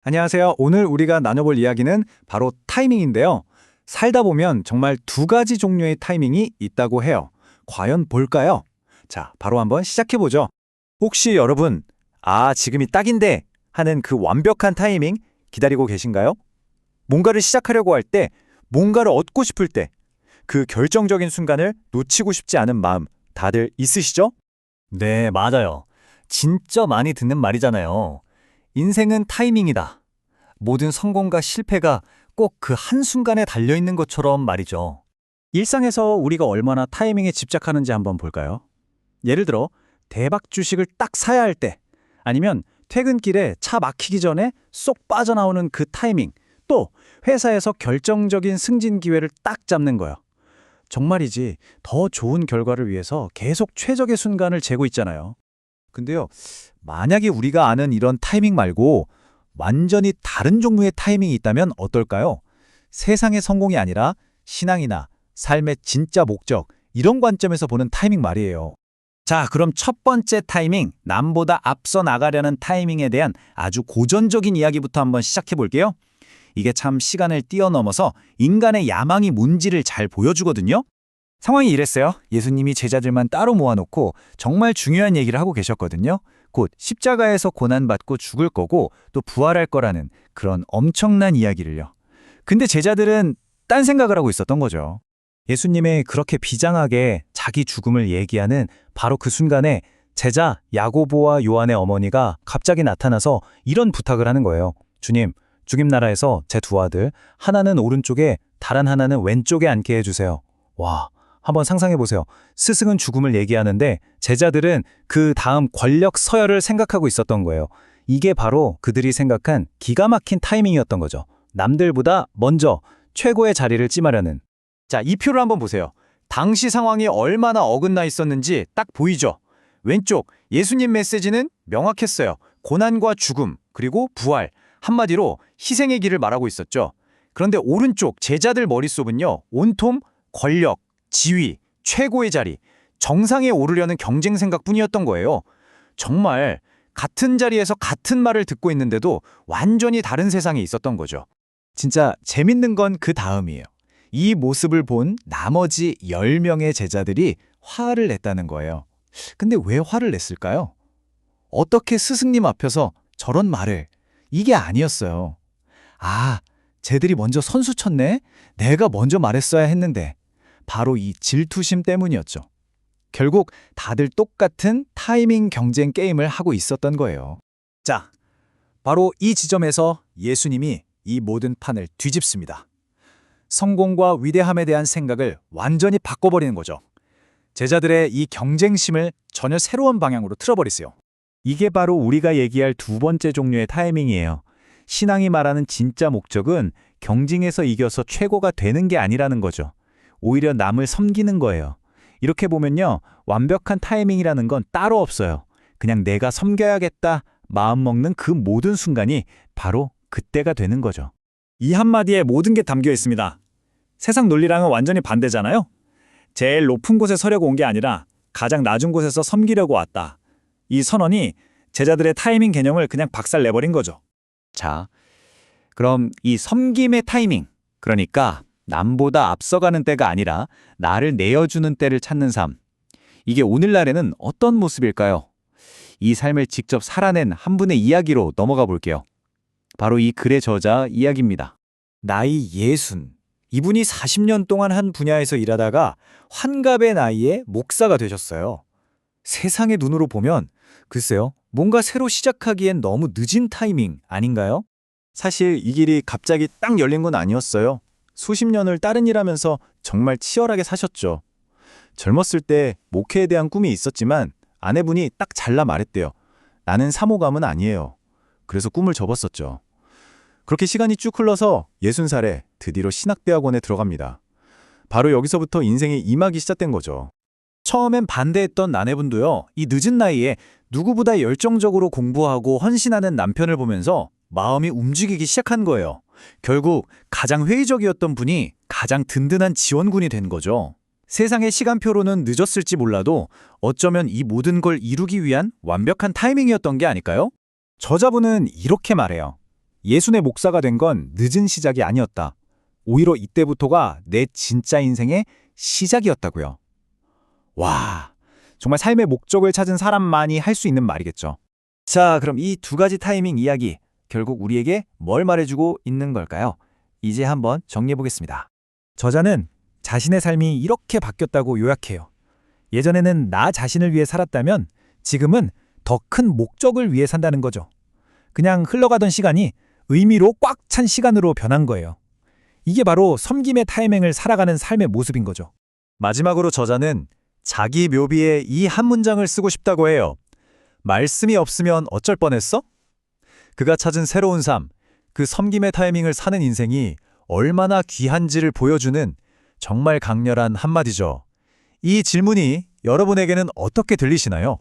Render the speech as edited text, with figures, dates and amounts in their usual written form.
안녕하세요. 오늘 우리가 나눠볼 이야기는 바로 타이밍인데요. 살다 보면 정말 두 가지 종류의 타이밍이 있다고 해요. 과연 뭘까요? 자, 바로 한번 시작해보죠. 혹시 여러분, 지금이 딱인데 하는 그 완벽한 타이밍 기다리고 계신가요? 뭔가를 시작하려고 할 때, 뭔가를 얻고 싶을 때, 그 결정적인 순간을 놓치고 싶지 않은 마음 다들 있으시죠? 네, 맞아요. 진짜 많이 듣는 말이잖아요. 인생은 타이밍이다. 모든 성공과 실패가 꼭 그 한순간에 달려있는 것처럼 말이죠. 일상에서 우리가 얼마나 타이밍에 집착하는지 한번 볼까요? 예를 들어 대박 주식을 딱 사야 할 때, 아니면 퇴근길에 차 막히기 전에 쏙 빠져나오는 그 타이밍, 또 회사에서 결정적인 승진 기회를 딱 잡는 거요. 정말이지 더 좋은 결과를 위해서 계속 최적의 순간을 재고 있잖아요. 근데요, 만약에 우리가 아는 이런 타이밍 말고 완전히 다른 종류의 타이밍이 있다면 어떨까요? 세상의 성공이 아니라 신앙이나 삶의 진짜 목적, 이런 관점에서 보는 타이밍 말이에요. 자, 그럼 첫 번째 타이밍, 남보다 앞서 나가려는 타이밍에 대한 아주 고전적인 이야기부터 한번 시작해 볼게요. 이게 참 시간을 뛰어넘어서 인간의 야망이 뭔지를 잘 보여주거든요. 상황이 이랬어요. 예수님이 제자들만 따로 모아놓고 정말 중요한 얘기를 하고 계셨거든요. 곧 십자가에서 고난받고 죽을 거고 또 부활할 거라는 그런 엄청난 이야기를요. 근데 제자들은 딴 생각을 하고 있었던 거죠. 예수님의 그렇게 비장하게 자기 죽음을 얘기하는 바로 그 순간에 제자 야고보와 요한의 어머니가 갑자기 나타나서 이런 부탁을 하는 거예요. 주님, 주님 나라에서 제 두 아들, 하나는 오른쪽에 다른 하나는 왼쪽에 앉게 해주세요. 와, 한번 상상해 보세요. 스승은 죽음을 얘기하는데 제자들은 그 다음 권력 서열을 생각하고 있었던 거예요. 이게 바로 그들이 생각한 기가 막힌 타이밍이었던 거죠. 남들보다 먼저 최고의 자리를 찜하려는. 자, 이 표를 한번 보세요. 당시 상황이 얼마나 어긋나 있었는지 딱 보이죠? 왼쪽 예수님 메시지는 명확했어요. 고난과 죽음, 그리고 부활. 한마디로 희생의 길을 말하고 있었죠. 그런데 오른쪽 제자들 머릿속은요, 온통 권력, 지위, 최고의 자리, 정상에 오르려는 경쟁 생각뿐이었던 거예요. 정말 같은 자리에서 같은 말을 듣고 있는데도 완전히 다른 세상에 있었던 거죠. 진짜 재밌는 건 그 다음이에요. 이 모습을 본 나머지 10명의 제자들이 화를 냈다는 거예요. 근데 왜 화를 냈을까요? 어떻게 스승님 앞에서 저런 말을, 이게 아니었어요. 쟤들이 먼저 선수 쳤네? 내가 먼저 말했어야 했는데. 바로 이 질투심 때문이었죠. 결국 다들 똑같은 타이밍 경쟁 게임을 하고 있었던 거예요. 자, 바로 이 지점에서 예수님이 이 모든 판을 뒤집습니다. 성공과 위대함에 대한 생각을 완전히 바꿔버리는 거죠. 제자들의 이 경쟁심을 전혀 새로운 방향으로 틀어버리세요. 이게 바로 우리가 얘기할 두 번째 종류의 타이밍이에요. 신앙이 말하는 진짜 목적은 경쟁에서 이겨서 최고가 되는 게 아니라는 거죠. 오히려 남을 섬기는 거예요. 이렇게 보면요, 완벽한 타이밍이라는 건 따로 없어요. 그냥 내가 섬겨야겠다 마음먹는 그 모든 순간이 바로 그때가 되는 거죠. 이 한마디에 모든 게 담겨 있습니다. 세상 논리랑은 완전히 반대잖아요. 제일 높은 곳에 서려고 온 게 아니라 가장 낮은 곳에서 섬기려고 왔다. 이 선언이 제자들의 타이밍 개념을 그냥 박살내버린 거죠. 자, 그럼 이 섬김의 타이밍, 그러니까 남보다 앞서가는 때가 아니라 나를 내어주는 때를 찾는 삶. 이게 오늘날에는 어떤 모습일까요? 이 삶을 직접 살아낸 한 분의 이야기로 넘어가 볼게요. 바로 이 글의 저자 이야기입니다. 나이 60. 이분이 40년 동안 한 분야에서 일하다가 환갑의 나이에 목사가 되셨어요. 세상의 눈으로 보면 글쎄요, 뭔가 새로 시작하기엔 너무 늦은 타이밍 아닌가요? 사실 이 길이 갑자기 딱 열린 건 아니었어요. 수십 년을 다른 일하면서 정말 치열하게 사셨죠. 젊었을 때 목회에 대한 꿈이 있었지만 아내분이 딱 잘라 말했대요. 나는 사모감은 아니에요. 그래서 꿈을 접었었죠. 그렇게 시간이 쭉 흘러서 60살에 드디어 신학대학원에 들어갑니다. 바로 여기서부터 인생의 이막이 시작된 거죠. 처음엔 반대했던 아내분도요, 이 늦은 나이에 누구보다 열정적으로 공부하고 헌신하는 남편을 보면서 마음이 움직이기 시작한 거예요. 결국 가장 회의적이었던 분이 가장 든든한 지원군이 된 거죠. 세상의 시간표로는 늦었을지 몰라도 어쩌면 이 모든 걸 이루기 위한 완벽한 타이밍이었던 게 아닐까요? 저자분은 이렇게 말해요. 예순의 목사가 된 건 늦은 시작이 아니었다. 오히려 이때부터가 내 진짜 인생의 시작이었다고요. 와, 정말 삶의 목적을 찾은 사람만이 할 수 있는 말이겠죠. 자, 그럼 이 두 가지 타이밍 이야기, 결국 우리에게 뭘 말해주고 있는 걸까요? 이제 한번 정리해 보겠습니다. 저자는 자신의 삶이 이렇게 바뀌었다고 요약해요. 예전에는 나 자신을 위해 살았다면 지금은 더 큰 목적을 위해 산다는 거죠. 그냥 흘러가던 시간이 의미로 꽉 찬 시간으로 변한 거예요. 이게 바로 섬김의 타이밍을 살아가는 삶의 모습인 거죠. 마지막으로 저자는 자기 묘비에 이 한 문장을 쓰고 싶다고 해요. 말씀이 없으면 어쩔 뻔했어? 그가 찾은 새로운 삶, 그 섬김의 타이밍을 사는 인생이 얼마나 귀한지를 보여주는 정말 강렬한 한마디죠. 이 질문이 여러분에게는 어떻게 들리시나요?